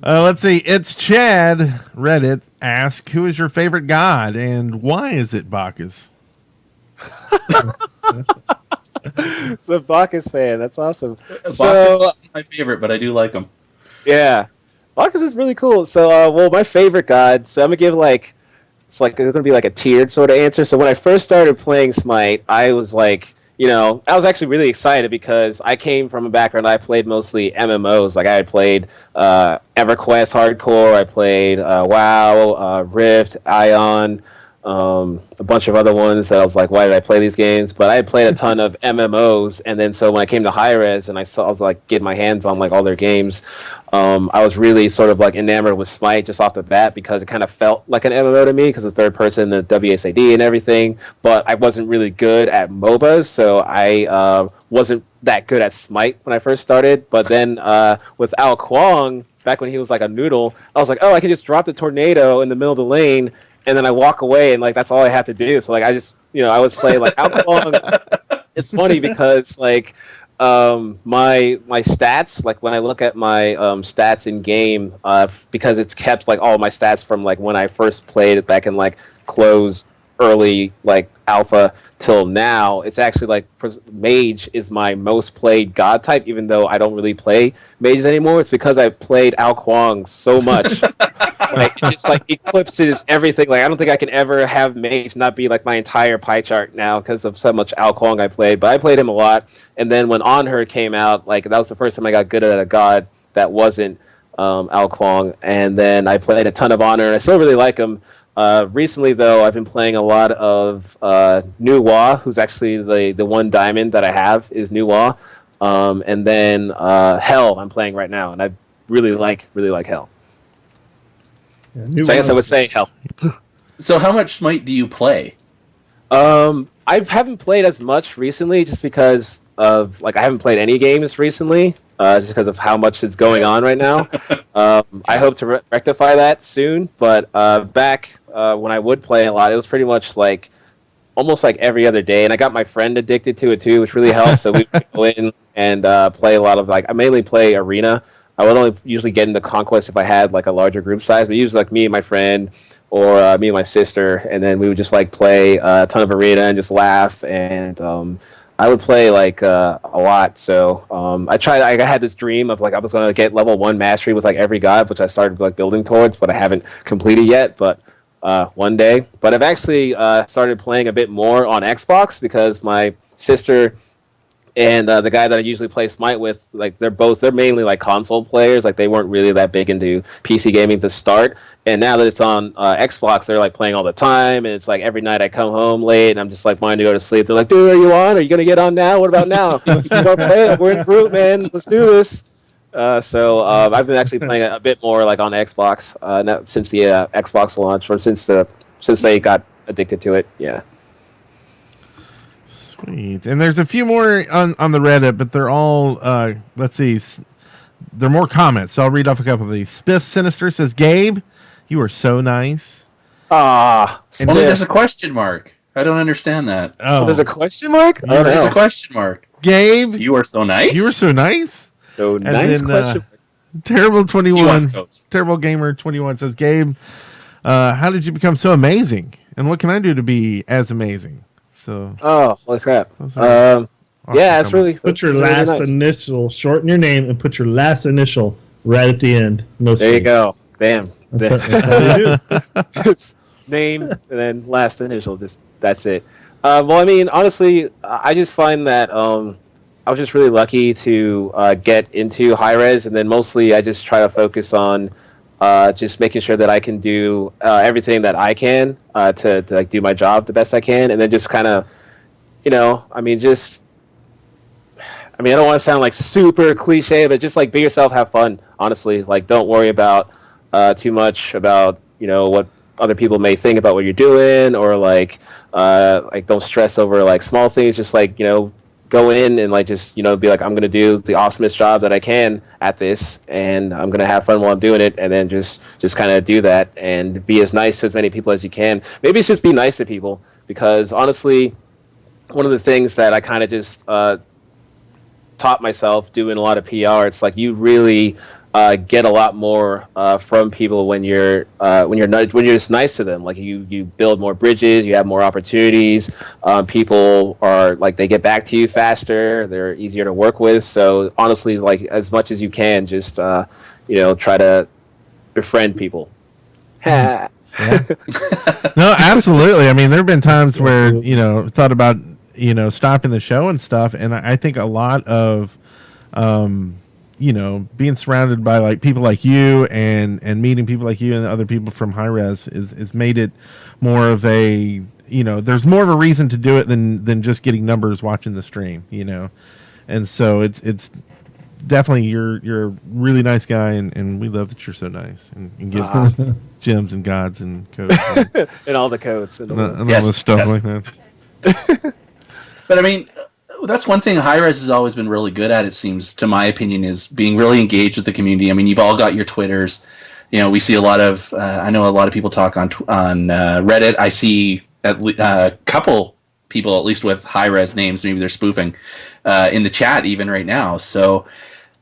Let's see. It's Chad, Reddit, ask, who is your favorite god and why is it Bacchus? The Bacchus fan. That's awesome. Bacchus is my favorite, but I do like him. Yeah. Bacchus is really cool. So, my favorite god, so I'm going to give it's going to be a tiered sort of answer. So when I first started playing Smite, I was I was actually really excited because I came from a background. I played mostly MMOs. Like I had played EverQuest Hardcore. I played WoW, Rift, Ion, a bunch of other ones that I was like, why did I play these games? But I had played a ton of MMOs, and then so when I came to HiRez and I was like getting my hands on like all their games, I was really sort of like enamored with Smite just off the bat because it kind of felt like an MMO to me because the third person, the WSAD and everything. But I wasn't really good at MOBAs, so I wasn't that good at Smite when I first started. But then with Al Kwong, back when he was like a noodle, I was like, oh, I can just drop the tornado in the middle of the lane, and then I walk away, and like that's all I have to do. So like I just, I was playing like Al Kwong. It's funny because like my stats, like when I look at my stats in game, because it's kept like all my stats from like when I first played it back in like closed early like alpha till now, it's actually like mage is my most played god type, even though I don't really play mages anymore. It's because I played Al Kwong so much. Like it just like eclipses everything. Like I don't think I can ever have mage not be like my entire pie chart now because of so much Al Kwong I played. But I played him a lot, and then when On Her came out, like that was the first time I got good at a god that wasn't Al Kwong. And then I played a ton of On Her, and I still really like him. Recently, though, I've been playing a lot of Nuwa, who's actually the one diamond that I have is Nuwa, and then Hell I'm playing right now, and I really like Hell. Yeah, So I guess I would say Hell. So how much Smite do you play? I haven't played as much recently, just because of like I haven't played any games recently, just because of how much is going on right now. I hope to rectify that soon, but back when I would play a lot, it was pretty much like almost like every other day, and I got my friend addicted to it too, which really helped. So we would go in and play a lot of like I mainly play Arena. I would only usually get into Conquest if I had like a larger group size, but usually like me and my friend or me and my sister, and then we would just like play a ton of Arena and just laugh. And I would play like a lot. So I had this dream of like I was going to get level 1 mastery with like every god, which I started like building towards, but I haven't completed yet. But one day. But I've actually started playing a bit more on Xbox because my sister and the guy that I usually play Smite with, like they're mainly like console players. Like they weren't really that big into PC gaming to start. And now that it's on Xbox, they're like playing all the time. And it's like every night I come home late and I'm just like wanting to go to sleep. They're like, dude, are you on? Are you gonna get on now? What about now? You want to play? We're in the group, man. Let's do this. So I've been actually playing a bit more like on Xbox since the Xbox launch, or since they got addicted to it. Yeah. Sweet. And there's a few more on the Reddit, but they're all let's see, they're more comments. So I'll read off a couple of these. Spiff Sinister says, "Gabe, you are so nice." And there's a question mark. I don't understand that. Oh, there's a question mark? Oh, there's a question mark. Gabe, you are so nice. You are so nice. So and nice then, question. Terrible 21, Terrible Gamer 21 says, "Gabe, how did you become so amazing? And what can I do to be as amazing?" So, holy crap! Yeah, it's really put your really last nice. initial, shorten your name, and put your last initial right at the end. No space. There you go. Bam. That's how you do. Name and then last initial. That's it. Well, I mean, honestly, I just find that I was just really lucky to get into HiRez, and then mostly I just try to focus on just making sure that I can do everything that I can to like do my job the best I can, and then just kind of, I don't want to sound like super cliche, but just like be yourself, have fun. Honestly, like don't worry about too much about what other people may think about what you're doing, or like don't stress over like small things. Just like go in and like just be like, I'm gonna do the awesomest job that I can at this, and I'm gonna have fun while I'm doing it, and then just kind of do that and be as nice to as many people as you can. Maybe it's just be nice to people, because honestly, one of the things that I kind of just taught myself doing a lot of PR, it's like you really get a lot more from people when you're just nice to them. Like you build more bridges, you have more opportunities. People are like, they get back to you faster, they're easier to work with. So honestly, like as much as you can, just try to befriend people. No, absolutely. I mean, there have been times where thought about stopping the show and stuff. And I think a lot of, being surrounded by like people like you and meeting people like you and other people from HiRez is made it more of a, there's more of a reason to do it than just getting numbers watching the stream, And so it's definitely you're a really nice guy, and we love that you're so nice and give gems and gods and codes and all the codes and all the stuff like that. But I mean, that's one thing HiRez has always been really good at, it seems, to my opinion, is being really engaged with the community. I mean, you've all got your Twitters. We see a lot of, I know a lot of people talk on Reddit. I see a couple people, at least with HiRez names, maybe they're spoofing, in the chat even right now. So,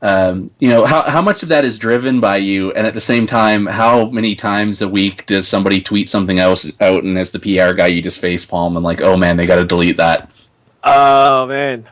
how much of that is driven by you? And at the same time, how many times a week does somebody tweet something else out, and as the PR guy, you just facepalm and like, oh man, they got to delete that? Oh man.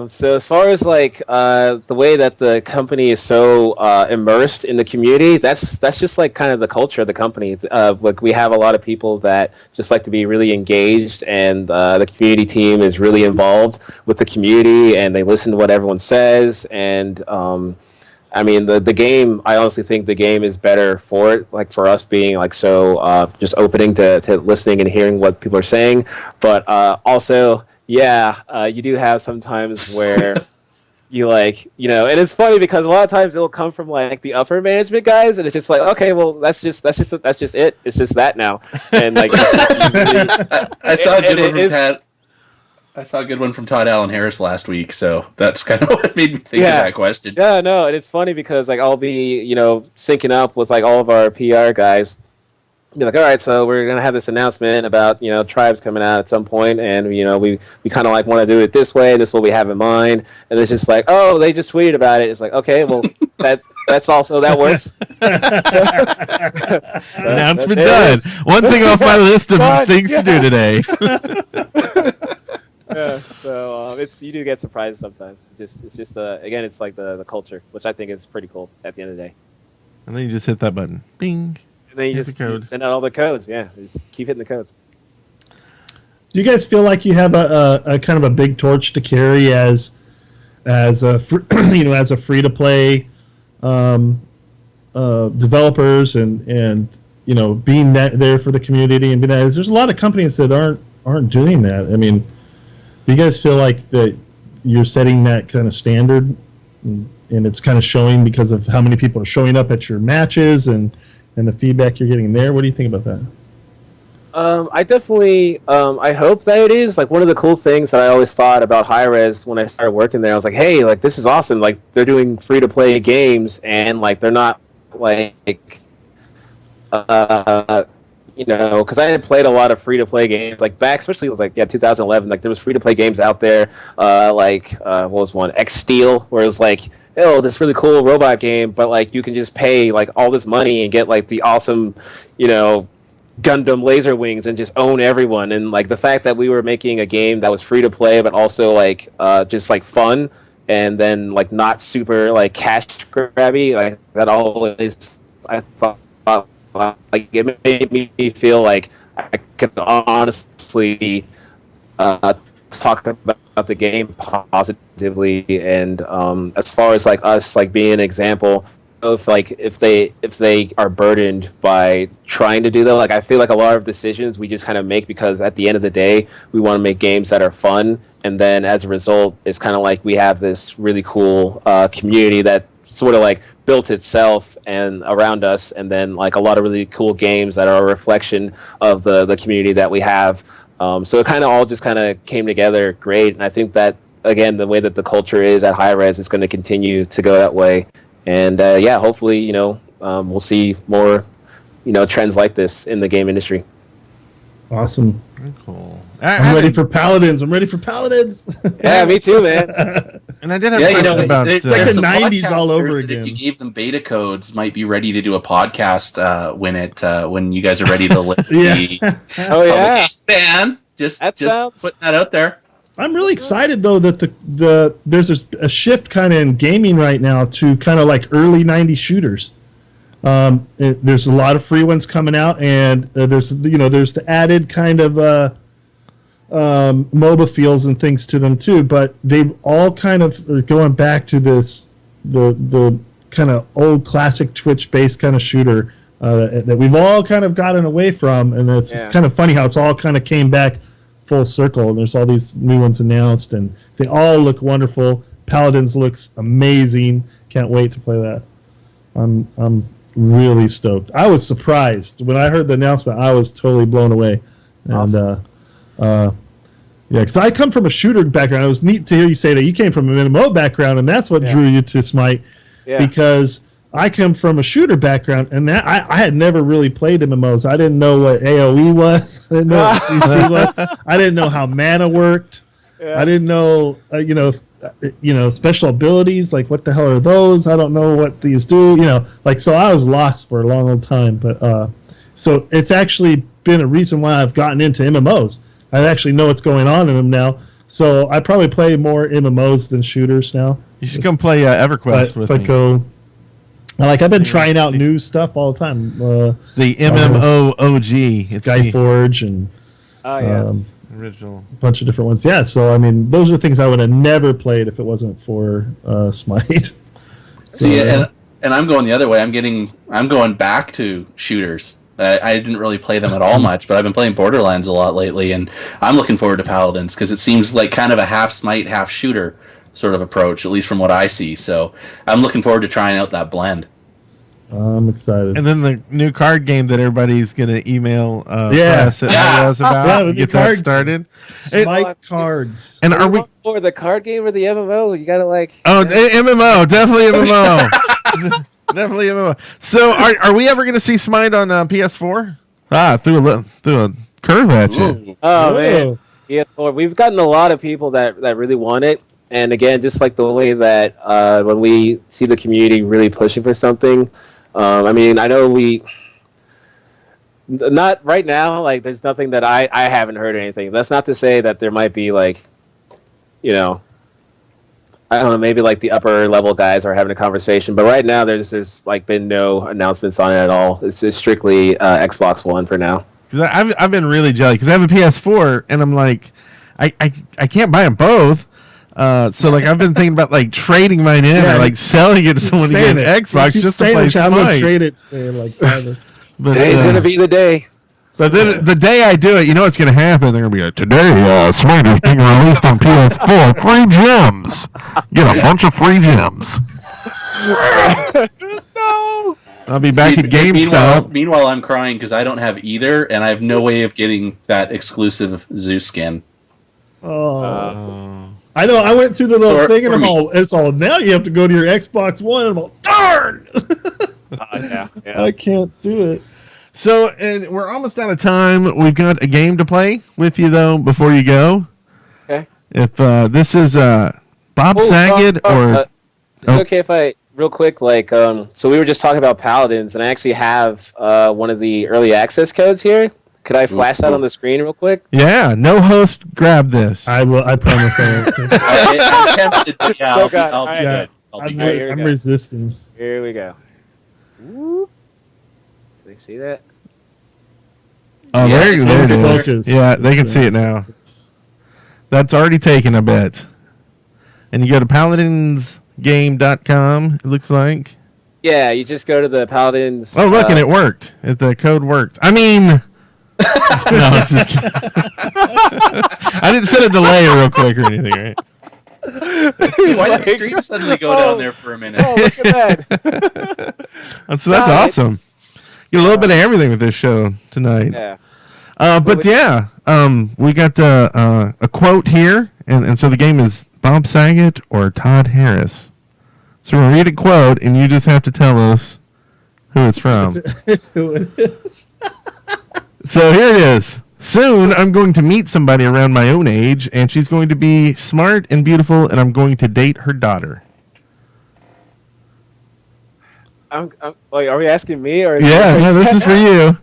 So as far as like the way that the company is so immersed in the community, that's just like kind of the culture of the company. Like we have a lot of people that just like to be really engaged, and the community team is really involved with the community, and they listen to what everyone says. And I mean, the game, I honestly think the game is better for it, like for us being like so just opening to listening and hearing what people are saying. But also, yeah, you do have sometimes where you like, and it's funny because a lot of times it'll come from like the upper management guys, and it's just like, okay, well, that's just it. It's just that now, and like I saw a good one from Todd. I saw a good one from Todd Allen Harris last week, so that's kind of what made me think of that question. Yeah, no, and it's funny because like I'll be syncing up with like all of our PR guys. Be like, all right, so we're gonna have this announcement about tribes coming out at some point, and we kind of like want to do it this way. This is what we have in mind, and it's just like, oh, they just tweeted about it. It's like, okay, well that's also that works. Announcement done. One thing off my list of things to do today. Yeah, so you do get surprised sometimes. It's just again, it's like the culture, which I think is pretty cool at the end of the day. And then you just hit that button, bing. And then you just send out all the codes. Yeah, just keep hitting the codes. Do you guys feel like you have a kind of a big torch to carry as a as a free to play developers and being there for the community and being that? There's a lot of companies that aren't doing that. I mean, do you guys feel like that you're setting that kind of standard, and it's kind of showing because of how many people are showing up at your matches and the feedback you're getting there? What do you think about that? I definitely, I hope that it is. Like, one of the cool things that I always thought about HiRez when I started working there, I was like, hey, like, this is awesome. Like, they're doing free-to-play games, and, like, they're not, like, because I had played a lot of free-to-play games, like, back, especially it was, like, 2011, like, there was free-to-play games out there, what was one? X-Steel, where it was, like, oh, this really cool robot game, but like you can just pay like all this money and get like the awesome, Gundam laser wings and just own everyone. And like the fact that we were making a game that was free to play, but also like just like fun, and then like not super like cash grabby, like that always I thought like it made me feel like I could honestly talk about the game positively. And as far as like us like being an example, if they are burdened by trying to do that, like I feel like a lot of decisions we just kind of make because at the end of the day we want to make games that are fun, and then as a result it's kind of like we have this really cool community that sort of like built itself and around us, and then like a lot of really cool games that are a reflection of the community that we have. So it kind of all just kind of came together great, and I think that again the way that the culture is at HiRez is going to continue to go that way, and hopefully we'll see more trends like this in the game industry. Awesome. Very cool. I'm ready for Paladins. Yeah, me too, man. And I did have a question about it's like the 90s all over again. If you gave them beta codes, might be ready to do a podcast when you guys are ready to lift the span. Just putting that out there. I'm really excited though that there's a shift kind of in gaming right now to kind of like early 90s shooters. There's a lot of free ones coming out, and there's the added kind of MOBA feels and things to them too, but they all kind of are going back to this the kind of old classic Twitch based kind of shooter that we've all kind of gotten away from, and it's kind of funny how it's all kind of came back full circle. And there's all these new ones announced, and they all look wonderful. Paladins looks amazing. Can't wait to play that. I'm really stoked. I was surprised when I heard the announcement. I was totally blown away. And because I come from a shooter background. It was neat to hear you say that you came from an MMO background, and that's what drew you to Smite. Yeah. Because I come from a shooter background, and that I had never really played MMOs. I didn't know what AOE was. I didn't know what CC was. I didn't know how mana worked. Yeah. I didn't know, special abilities. Like, what the hell are those? I don't know what these do. So I was lost for a long, long time. But so it's actually been a reason why I've gotten into MMOs. I actually know what's going on in them now. So I probably play more MMOs than shooters now. You should come play EverQuest with me. I've been trying out new stuff all the time. The MMO OG. Skyforge and original. A bunch of different ones. Yeah, so I mean, those are things I would have never played if it wasn't for Smite. See, and I'm going the other way. I'm going back to shooters. I didn't really play them at all much, but I've been playing Borderlands a lot lately, and I'm looking forward to Paladins because it seems like kind of a half Smite, half shooter sort of approach, at least from what I see. So I'm looking forward to trying out that blend. I'm excited. And then the new card game that everybody's going to email us about. The get card that started. Smite cards. And are we for the card game or the MMO? You got to MMO, definitely MMO. Definitely MMO. So are we ever going to see Smite on PS4? Threw a curve at you. Ooh. Oh man. PS4. We've gotten a lot of people that really want it. And again, just like the way that when we see the community really pushing for something, I know not right now, like there's nothing that I haven't heard anything. That's not to say that there might be I don't know, maybe like the upper level guys are having a conversation, but right now there's like been no announcements on it at all. It's just strictly Xbox One for now. Because I've been really jelly because I have a PS4 and I'm like, I can't buy them both. So I've been thinking about trading mine in or selling it to someone to get an Xbox just to play Smite. I'm gonna trade it today, but today's gonna be the day. But then the day I do it, you know what's gonna happen? They're gonna be like, today Smite is being released on PS4. Free gems. Get a bunch of free gems. No. I'll be back at GameStop. Meanwhile, I'm crying because I don't have either, and I have no way of getting that exclusive Zeus skin. Oh. I know. I went through the little thing, and it's all. Now you have to go to your Xbox One, and I'm all, darn. Yeah. I can't do it. So, and we're almost out of time. We've got a game to play with you though before you go. Okay. If this is Bob Saget or is it okay if I real quick so we were just talking about Paladins, and I actually have one of the early access codes here. Could I flash that on the screen real quick? Yeah, no host grab this. I will. I promise I won't. I'll be good. I'm resisting. Here we go. Whoop. Can they see that? Oh, there it is. Focus. Yeah, they can see it now. That's already taken, I bet. And you go to paladinsgame.com, it looks like. Yeah, you just go to the Paladins. Oh, look, and it worked. The code worked. I mean... no, I'm just kidding. I didn't set a delay real quick or anything, right? Why did the stream suddenly go down there for a minute? Oh, look at that. So that's awesome. Get a little bit of everything with this show tonight. Yeah. We got a quote here, and so the game is Bob Saget or Todd Harris. So we'll read a quote, and you just have to tell us who it's from. Who it is. So here it is. Soon, I'm going to meet somebody around my own age, and she's going to be smart and beautiful, and I'm going to date her daughter. Are we asking me? Or no, this is for you.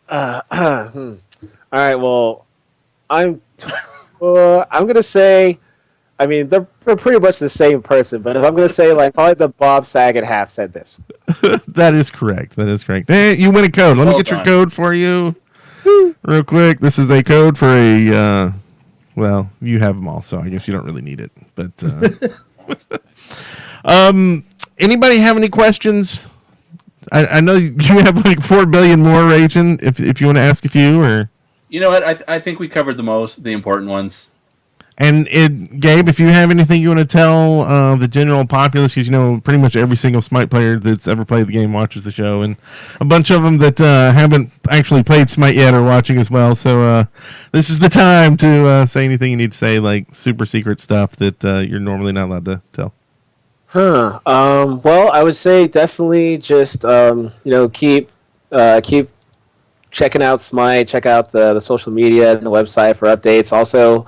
All right, well, I'm going to say, I mean, they're pretty much the same person, but if I'm going to say, probably the Bob Saget half said this. That is correct. Hey, you win a code. Let me get your code for you. Real quick, this is a code for a. Well, you have them all, so I guess you don't really need it. But anybody have any questions? I know you have like 4 billion more raging. If you want to ask a few, or You know what? I think we covered the important ones. and Gabe, if you have anything you want to tell the general populace, because pretty much every single Smite player that's ever played the game watches the show, and a bunch of them that haven't actually played Smite yet are watching as well. So this is the time to say anything you need to say, like super secret stuff that you're normally not allowed to tell. Well, I would say definitely just keep checking out Smite. Check out the social media and the website for updates. Also,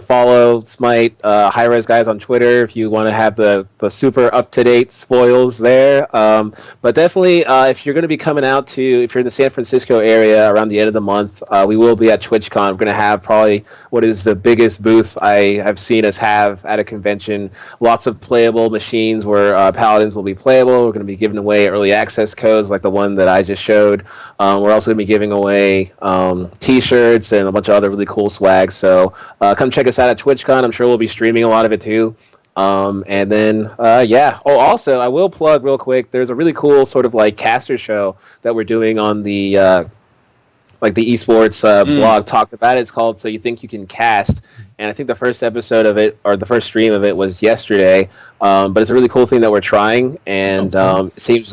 follow Smite HiRez guys on Twitter if you want to have the super up to date spoils there. But definitely, if you're going to be coming out if you're in the San Francisco area around the end of the month, we will be at TwitchCon. We're going to have probably what is the biggest booth I have seen us have at a convention. Lots of playable machines where Paladins will be playable. We're going to be giving away early access codes like the one that I just showed. We're also going to be giving away t-shirts and a bunch of other really cool swag. So come check us out at TwitchCon. I'm sure we'll be streaming a lot of it too. And then, yeah. Oh, also, I will plug real quick. There's a really cool sort of like caster show that we're doing on the the esports blog talked about it. It's called So You Think You Can Cast. And I think the first episode of it, or the first stream of it, was yesterday. But it's a really cool thing that we're trying. And it seems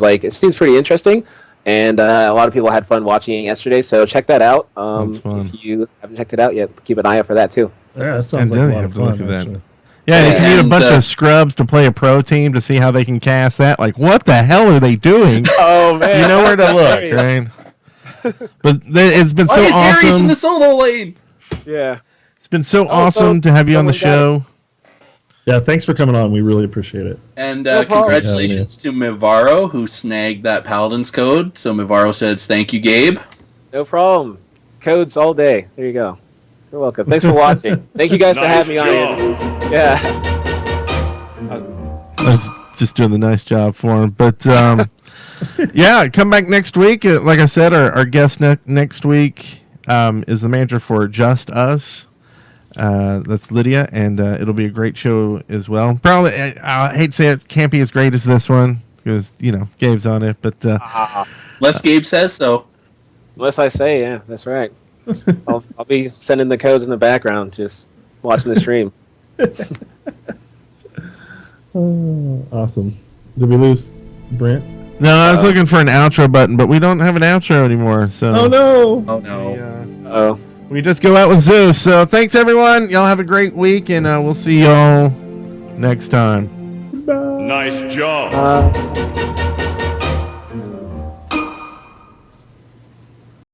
pretty interesting. And a lot of people had fun watching it yesterday. So check that out. If you haven't checked it out yet, keep an eye out for that too. Yeah, that sounds like a lot of fun. Yeah, you can get a bunch of scrubs to play a pro team to see how they can cast that. Like, what the hell are they doing? Oh, man. You know where to look, right? But it's been so Why is awesome. Ares in the solo lane? Yeah. It's been so awesome to have you on the show. Yeah, thanks for coming on. We really appreciate it. And congratulations to Mivaro, who snagged that Paladin's code. So Mivaro says, thank you, Gabe. No problem. Codes all day. There you go. You're welcome. Thanks for watching. Thank you guys for having me on. Yeah. I was just doing the nice job for him. But, yeah, come back next week. Like I said, our guest next week is the manager for Just Us. That's Lydia, and it'll be a great show as well. Probably, I hate to say it, can't be as great as this one because Gabe's on it. But unless Gabe says so. Unless I say, yeah, that's right. I'll be sending the codes in the background, just watching the stream. Awesome. Did we lose Brent? No, I was looking for an outro button, but we don't have an outro anymore. So oh no! Oh no! Oh. We just go out with Zeus. So thanks, everyone. Y'all have a great week, and we'll see y'all next time. Nice job.